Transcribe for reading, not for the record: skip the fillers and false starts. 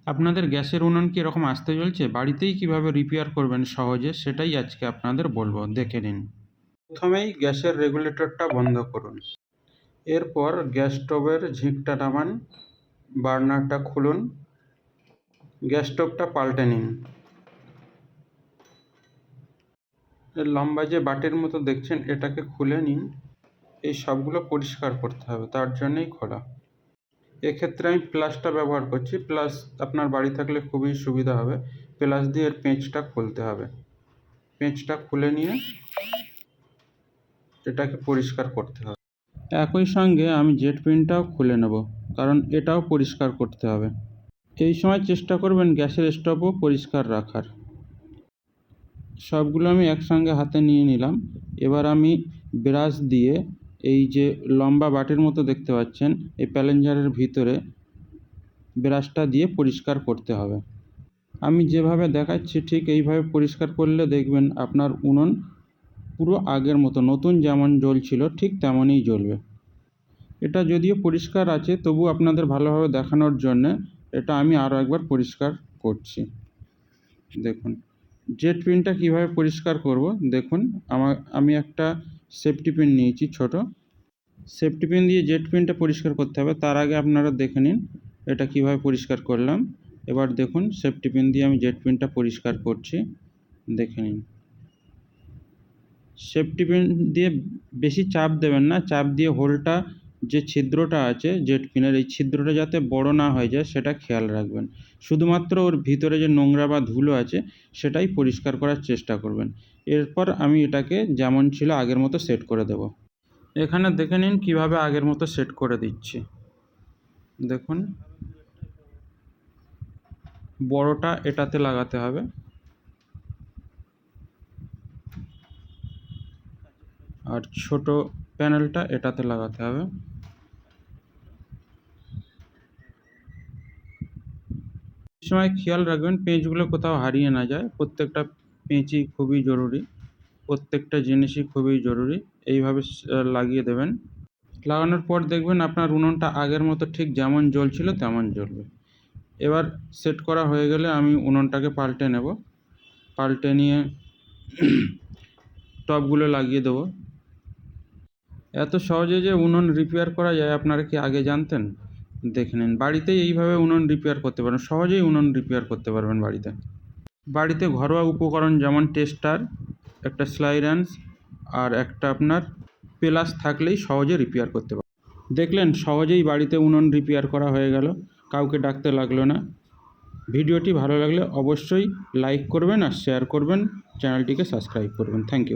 আপনাদের গ্যাসের উনুন কি এরকম আস্তে জ্বলছে? বাড়িতেই কিভাবে রিপেয়ার করবেন সহজে সেটাই আজকে আপনাদের বলবো, দেখে নিন। প্রথমেই গ্যাসের রেগুলেটরটা বন্ধ করুন। এরপর গ্যাস স্টোভের ঝিঁকটা নামান, বার্নারটা খুলুন, গ্যাস স্টোভটা পাল্টে নিন। এর লম্বা যে বাটির মতো দেখছেন এটাকে খুলে নিন। এই সবগুলো পরিষ্কার করতে হবে, তার জন্যই খোলা। এক্ষেত্রে আমি প্লাসটা ব্যবহার করছি। প্লাস আপনার বাড়ি থাকলে খুবই সুবিধা হবে। প্লাস দিয়ে এর পেঁচটা খুলতে হবে। পেঁচটা খুলে নিয়ে এটাকে পরিষ্কার করতে হবে। একই সঙ্গে আমি জেট পিনটাও খুলে নেব, কারণ এটাও পরিষ্কার করতে হবে। এই সময় চেষ্টা করবেন গ্যাসের স্টোভও পরিষ্কার রাখার। সবগুলো আমি একসঙ্গে হাতে নিয়ে নিলাম। এবার আমি ব্রাশ দিয়ে এই যে লম্বা বাটির মতো দেখতে পাচ্ছেন, এই প্যালেঞ্জারের ভিতরে ব্রাশটা দিয়ে পরিষ্কার করতে হবে। আমি যেভাবে দেখাচ্ছি ঠিক এইভাবে পরিষ্কার করলে দেখবেন আপনার উনুন পুরো আগের মতো নতুন যেমন জ্বলছিল ঠিক তেমনই জ্বলবে। এটা যদিও পরিষ্কার আছে, তবু আপনাদের ভালোভাবে দেখানোর জন্যে এটা আমি আরও একবার পরিষ্কার করছি। দেখুন জেট পিনটা কীভাবে পরিষ্কার করব। দেখুন আমি একটা সেফটি পিন নিয়েছি ছোট। সেফটি পিন দিয়ে জেট পিনটা পরিষ্কার করতে হবে। তার আগে আপনারা দেখে নিন এটা কীভাবে পরিষ্কার করলাম। এবার দেখুন সেফটি পিন দিয়ে আমি জেট পিনটা পরিষ্কার করছি, দেখে নিন। সেফটি পিন দিয়ে বেশি চাপ দেবেন না, চাপ দিয়ে হোলটা যে ছিদ্রটা আছে জেট পিনের, এই ছিদ্রটা যাতে বড় না হয়ে যায় সেটা খেয়াল রাখবেন। শুধুমাত্র ওর ভিতরে যে নোংরা বা ধুলো আছে সেটাই পরিষ্কার করার চেষ্টা করবেন। এরপর আমি এটাকে যেমন ছিল আগের মতো সেট করে দেব। এখানে দেখে নিন কিভাবে আগের মতো সেট করে দিচ্ছি। দেখুন বড়টা এটাতে লাগাতে হবে, আর ছোট প্যানেলটা এটাতে লাগাতে হবে। এই সময় খেয়াল রাখবেন পেঁচগুলো কোথাও হারিয়ে না যায়। প্রত্যেকটা পেঁচই খুবই জরুরি, প্রত্যেকটা জিনিসই খুবই জরুরি। এইভাবে লাগিয়ে দেবেন। লাগানোর পর দেখবেন আপনার উনুনটা আগের মতো ঠিক যেমন জ্বলছিল তেমন জ্বলবে। এবার সেট করা হয়ে গেলে আমি উনুনটাকে পাল্টে নেব। পাল্টে নিয়ে টপগুলো লাগিয়ে দেবো। এত সহজে যে উনুন রিপেয়ার করা যায় আপনারা কি আগে জানতেন? দেখে নিন, বাড়িতেই এইভাবে উনুন রিপেয়ার করতে পারেন। সহজেই উনুন রিপেয়ার করতে পারবেন বাড়িতে। বাড়িতে ঘরোয়া উপকরণ যেমন টেস্টার, একটা স্লাই রেঞ্চ আর একটা আপনার প্লাস থাকলেই সহজে রিপেয়ার করতে পারবেন। দেখলেন সহজেই বাড়িতে উনুন রিপেয়ার করা হয়ে গেল, কাউকে ডাকতে লাগলো না। ভিডিওটি ভালো লাগলে অবশ্যই লাইক করবেন আর শেয়ার করবেন, চ্যানেলটিকে সাবস্ক্রাইব করবেন। Thank you.